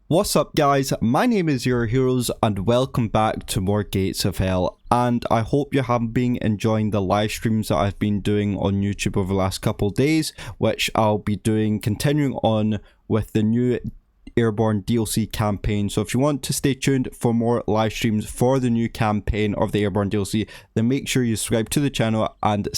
What's up guys, my name is Your Heroes and welcome back to more Gates of Hell, and I hope you have been enjoying the live streams that I've been doing on YouTube over the last couple of days, which I'll be doing continuing on with the new Airborne DLC campaign. So if you want to stay tuned for more live streams for the new campaign of the Airborne DLC, then make sure you subscribe to the channel and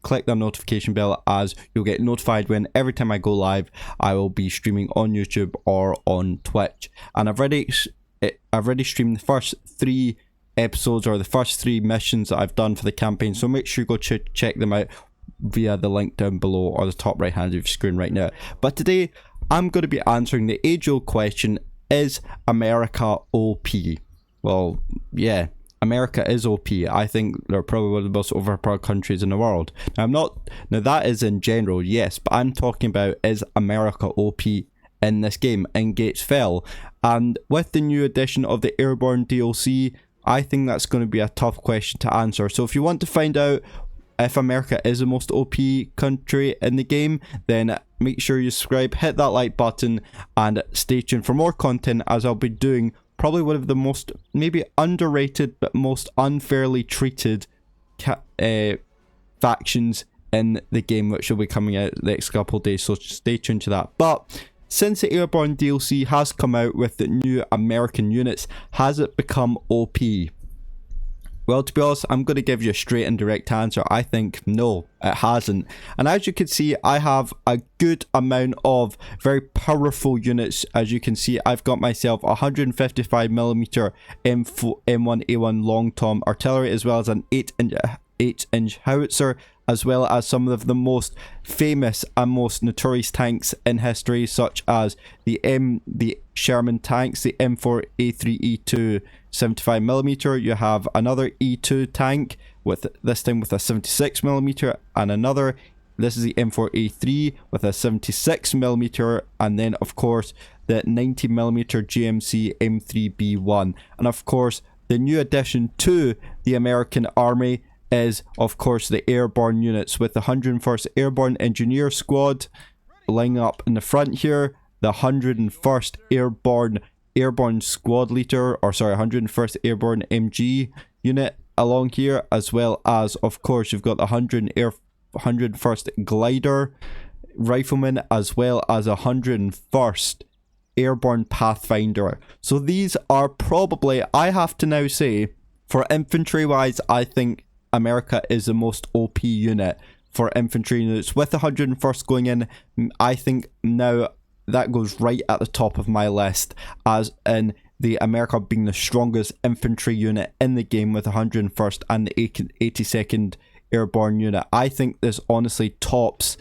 click the notification bell, as you'll get notified when every time I go live I will be streaming on YouTube or on Twitch. And I've already streamed the first 3 episodes, or the first 3 missions that I've done for the campaign, so make sure you go check them out via the link down below or the top right hand of your screen right now. But today I'm going to be answering the age-old question: is America OP? Well, yeah, America is OP. I think they're probably one of the most overpowered countries in the world. Now that is in general, yes, but I'm talking about, is America OP in this game, in Gates of Hell? And with the new edition of the Airborne DLC, I think that's going to be a tough question to answer. So if you want to find out if America is the most OP country in the game, then make sure you subscribe, hit that like button, and stay tuned for more content, as I'll be doing probably one of the most maybe underrated but most unfairly treated factions in the game, which will be coming out the next couple of days, so stay tuned to that. But since the Airborne DLC has come out with the new American units, has it become OP? Well, to be honest, I'm going to give you a straight and direct answer. I think no, it hasn't. And as you can see, I have a good amount of very powerful units. As you can see, I've got myself 155mm M1A1 long tom artillery, as well as an 8-inch howitzer, as well as some of the most famous and most notorious tanks in history, such as the Sherman tanks, the M4A3E2 75mm. You have another E2 tank with this time with a 76mm, and another, this is the M4A3 with a 76mm, and then of course the 90mm GMC M3B1. And of course the new addition to the American Army is of course the airborne units, with the 101st Airborne Engineer Squad lining up in the front here, the 101st Airborne Squad Leader, or sorry, 101st Airborne MG unit along here, as well as of course you've got the 101st Glider Rifleman, as well as 101st Airborne Pathfinder. So these are probably, I have to now say, for infantry wise, I think America is the most OP unit for infantry units. With the 101st going in, I think now that goes right at the top of my list, as in the America being the strongest infantry unit in the game, with the 101st and the 82nd Airborne unit. I think this honestly tops,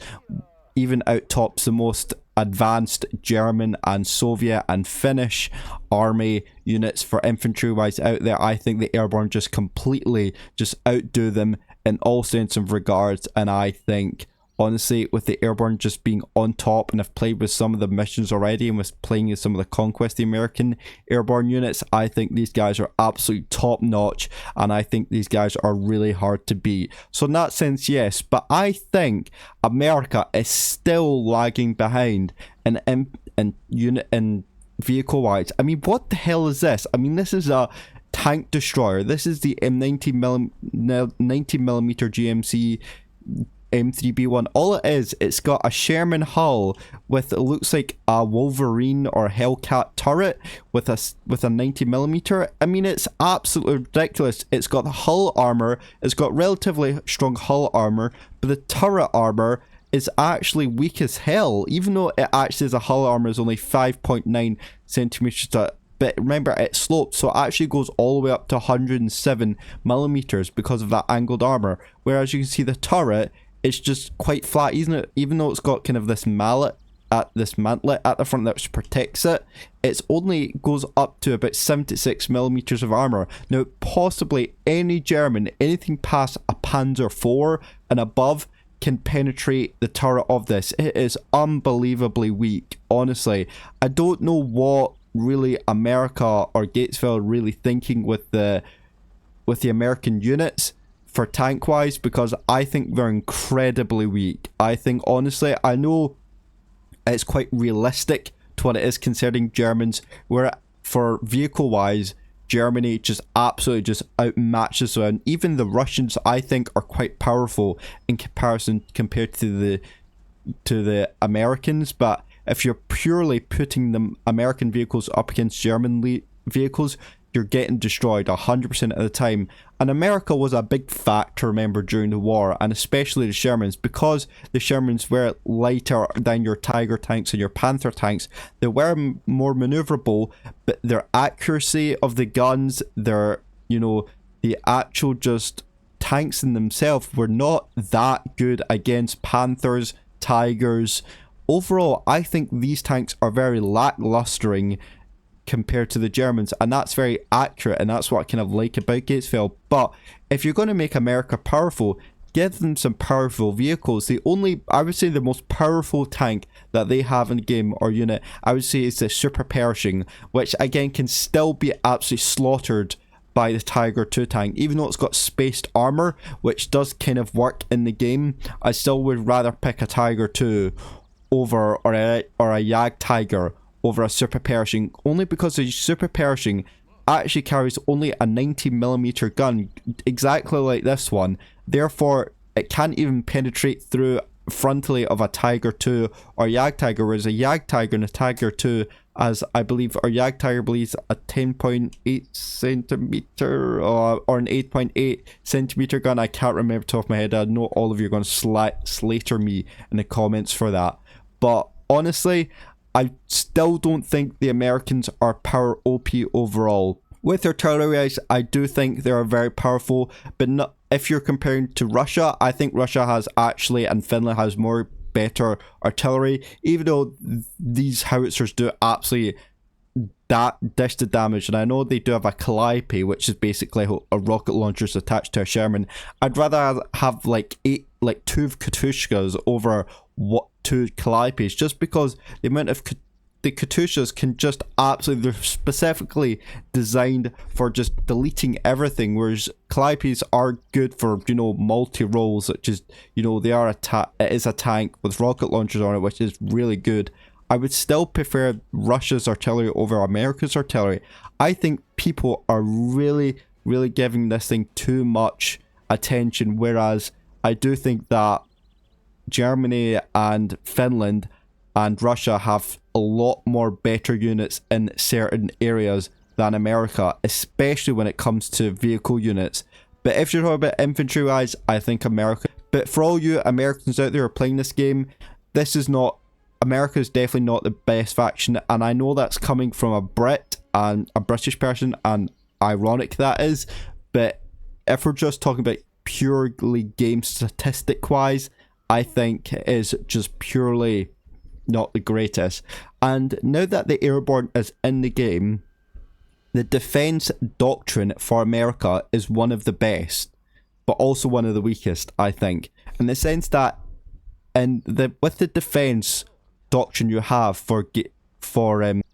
even out tops the most advanced German and Soviet and Finnish army units for infantry wise out there. I think the Airborne just completely just outdo them in all sense of regards, and I think honestly, with the Airborne just being on top, and I've played with some of the missions already and was playing with some of the Conquest the American Airborne units, I think these guys are absolutely top notch, and I think these guys are really hard to beat. So in that sense, yes, but I think America is still lagging behind in unit and vehicle wise. I mean, what the hell is this? I mean, this is a tank destroyer. This is the M90mm GMC M3B1. All it is, it's got a Sherman hull with, it looks like a Wolverine or Hellcat turret with a 90mm. I mean, it's absolutely ridiculous. It's got the hull armor, it's got relatively strong hull armor, but the turret armor is actually weak as hell, even though it actually is a hull armor is only 5.9 centimeters. But remember, it sloped, so it actually goes all the way up to 107mm because of that angled armor. Whereas you can see the turret, it's just quite flat, isn't it? Even though it's got kind of this mantlet at the front that protects it, it's only goes up to about 76mm of armor. Now, possibly any German, anything past a Panzer IV and above, can penetrate the turret of this. It is unbelievably weak, honestly. I don't know what really America or Gatesville really thinking with the American units for tank wise, because I think they're incredibly weak. I think honestly, I know it's quite realistic to what it is concerning Germans, where for vehicle wise, Germany just absolutely just outmatches them. Even the Russians, I think, are quite powerful in comparison compared to the Americans. But if you're purely putting the American vehicles up against German vehicles, you're getting destroyed 100% of the time. And America was a big factor, remember, during the war, and especially the Shermans, because the Shermans were lighter than your Tiger tanks and your Panther tanks. They were more maneuverable, but their accuracy of the guns, their, the actual just tanks in themselves were not that good against Panthers, Tigers. Overall, I think these tanks are very lacklustering compared to the Germans, and that's very accurate, and that's what I kind of like about Gatesville. But if you're going to make America powerful, give them some powerful vehicles. I would say the most powerful tank that they have in the game or unit, I would say, is the Super Pershing, which again can still be absolutely slaughtered by the Tiger 2 tank. Even though it's got spaced armor, which does kind of work in the game, I still would rather pick a Tiger 2 over or a Jagdtiger over a Super Pershing, only because the Super Pershing actually carries only a 90mm gun, exactly like this one. Therefore, it can't even penetrate through frontally of a Tiger 2 or Jagdtiger, whereas a Jagdtiger and a Tiger 2, as I believe, or Jagdtiger believes a 10.8 centimeter or an 8.8 centimeter gun. I can't remember top of my head. I know all of you are going to slater me in the comments for that. But honestly, I still don't think the Americans are power OP overall. With artillery, I do think they are very powerful, but not, if you're comparing to Russia, I think Russia has actually, and Finland has more better artillery, even though these howitzers do absolutely dish the damage. And I know they do have a Calliope, which is basically a rocket launcher attached to a Sherman. I'd rather have like two Katyushkas over two Calliopes, just because the amount of the Katyushas can just absolutely, they're specifically designed for just deleting everything, whereas Calliopes are good for, multi-roles, such as, it is a tank with rocket launchers on it, which is really good. I would still prefer Russia's artillery over America's artillery. I think people are really, really giving this thing too much attention, whereas I do think that Germany and Finland and Russia have a lot more better units in certain areas than America, especially when it comes to vehicle units. But if you're talking about infantry wise, I think America. But for all you Americans out there who are playing this game, America is definitely not the best faction, and I know that's coming from a Brit and a British person, and ironic that is, but if we're just talking about purely game statistic wise, I think it is just purely not the greatest. And now that the Airborne is in the game, the defense doctrine for America is one of the best, but also one of the weakest, I think, in the sense that with the defense doctrine you have for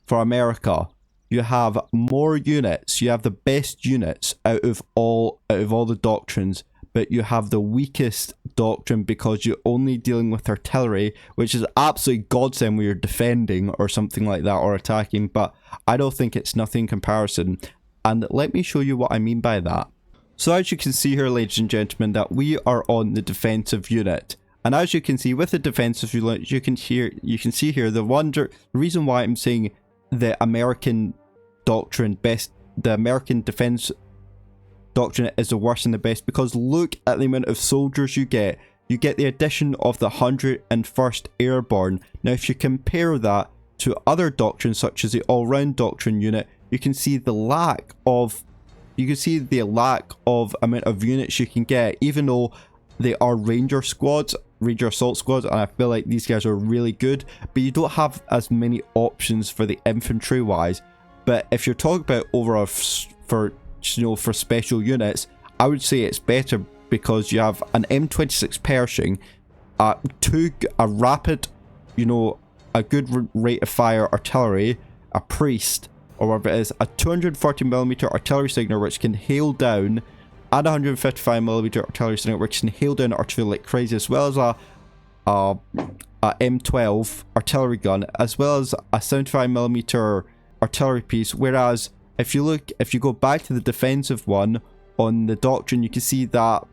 America, you have more units, you have the best units out of all the doctrines, but you have the weakest doctrine because you're only dealing with artillery, which is absolutely godsend when you're defending or something like that, or attacking, but I don't think it's nothing in comparison. And let me show you what I mean by that. So as you can see here, ladies and gentlemen, that we are on the defensive unit. And as you can see with the defensive unit, you can see here the reason why I'm saying the American doctrine the American defense doctrine is the worst and the best, because look at the amount of soldiers you get. You get the addition of the 101st Airborne. Now if you compare that to other doctrines such as the all-round doctrine unit, you can see the lack of amount of units you can get, even though they are Ranger assault squads, and I feel like these guys are really good, but you don't have as many options for the infantry wise. But if you're talking about overall for special units, I would say it's better because you have an M26 Pershing, a rapid, a good rate of fire artillery, a priest, or whatever it is, a 240mm artillery signaler which can hail down, and a 155mm artillery signaler which can hail down artillery like crazy, as well as a a M12 artillery gun, as well as a 75mm artillery piece. Whereas if you go back to the defensive one on the Doctrine, you can see that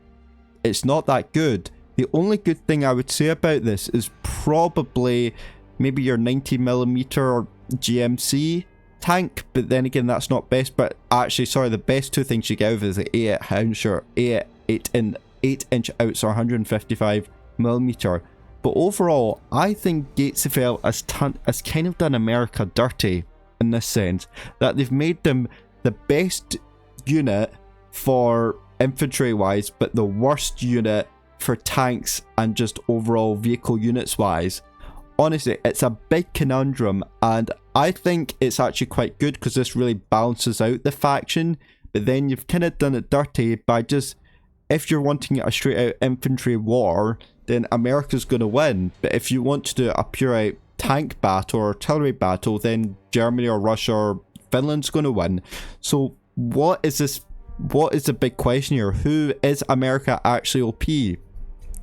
it's not that good. The only good thing I would say about this is probably maybe your 90mm GMC tank, but then again, that's not best. But actually, sorry, the best two things you get out of it is the 8-inch or 8-inch outs or 155mm. But overall, I think Gatesville has kind of done America dirty in this sense, that they've made them the best unit for infantry wise, but the worst unit for tanks and just overall vehicle units wise. Honestly, it's a big conundrum, and I think it's actually quite good because this really balances out the faction. But then you've kind of done it dirty by just, if you're wanting a straight out infantry war, then America's going to win. But if you want to do a pure out tank battle or artillery battle, then Germany or Russia or Finland's going to win. So what is this? What is the big question here? Who is America actually OP?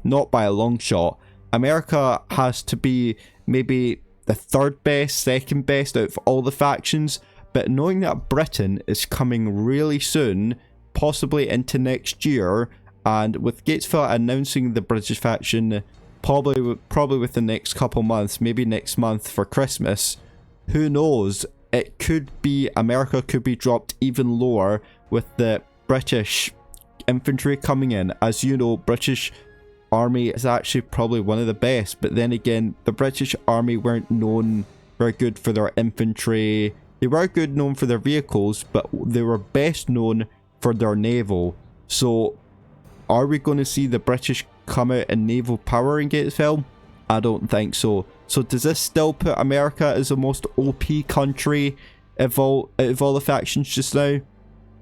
Not by a long shot. America has to be maybe the third best, second best out of all the factions. But knowing that Britain is coming really soon, possibly into next year, and with Gatesville announcing the British faction probably within the next couple months, maybe next month for Christmas, who knows? It could be America could be dropped even lower with the British infantry coming in. As you know, British Army is actually probably one of the best, but then again, the British Army weren't known very good for their infantry. They were good known for their vehicles, but they were best known for their naval. So are we going to see the British come out in naval power in Gatesville? I don't think so. So does this still put America as the most OP country out of all the factions just now?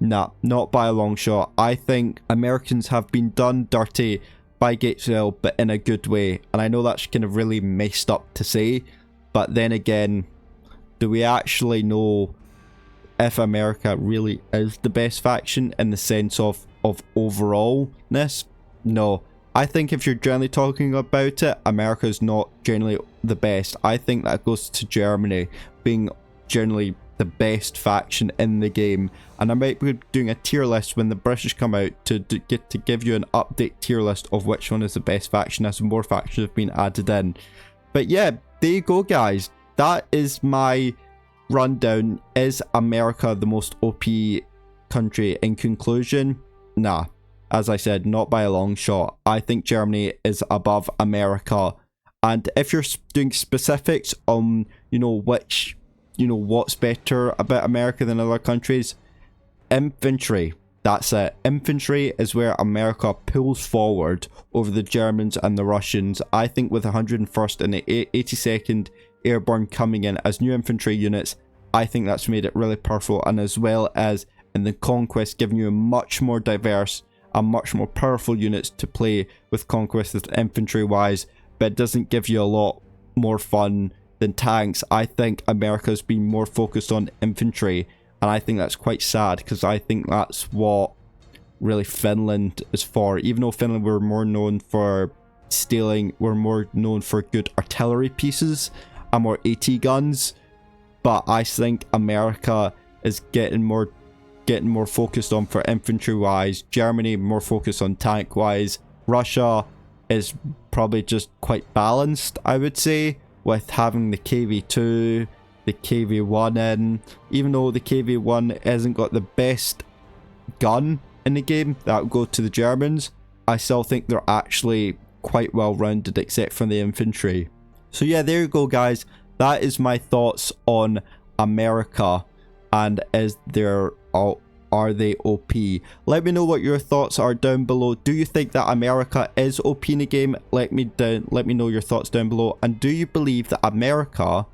Nah, not by a long shot. I think Americans have been done dirty by Gatesville, but in a good way. And I know that's kind of really messed up to say, but then again, do we actually know if America really is the best faction in the sense of overallness? No. I think if you're generally talking about it, America is not generally the best. I think that goes to Germany being generally the best faction in the game. And I might be doing a tier list when the British come out to give you an update tier list of which one is the best faction as more factions have been added in. But yeah, there you go guys. That is my rundown. Is America the most OP country? In conclusion, nah. As I said, not by a long shot. I think Germany is above America. And if you're doing specifics on, what's better about America than other countries, infantry. That's it. Infantry is where America pulls forward over the Germans and the Russians. I think with the 101st and the 82nd Airborne coming in as new infantry units, I think that's made it really powerful. And as well as in the Conquest, giving you a much more diverse and much more powerful units to play with Conquest infantry wise, but it doesn't give you a lot more fun than tanks. I think America's been more focused on infantry, and I think that's quite sad because I think that's what really Finland is for. Even though Finland were more known for stealing, we're more known for good artillery pieces and more AT guns, but I think America is getting more focused on for infantry wise. Germany more focused on tank wise. Russia is probably just quite balanced, I would say, with having the KV2, the KV1 in. Even though the KV1 hasn't got the best gun in the game, that would go to the Germans. I still think they're actually quite well rounded except for the infantry. So yeah, there you go guys. That is my thoughts on America. And are they OP? Let me know what your thoughts are down below. Do you think that America is OP in the game? Let me know your thoughts down below. And do you believe that America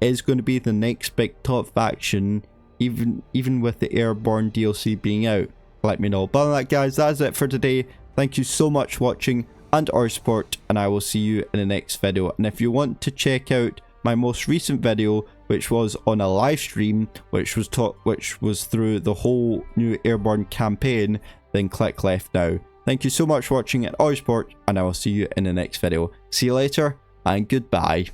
is going to be the next big top faction, even with the Airborne DLC being out? Let me know. But other than that guys, that is it for today. Thank you so much for watching and our support, and I will see you in the next video. And if you want to check out my most recent video, which was on a live stream, which was through the whole new Airborne campaign, then click left now. Thank you so much for watching and all your support, and I will see you in the next video. See you later, and goodbye.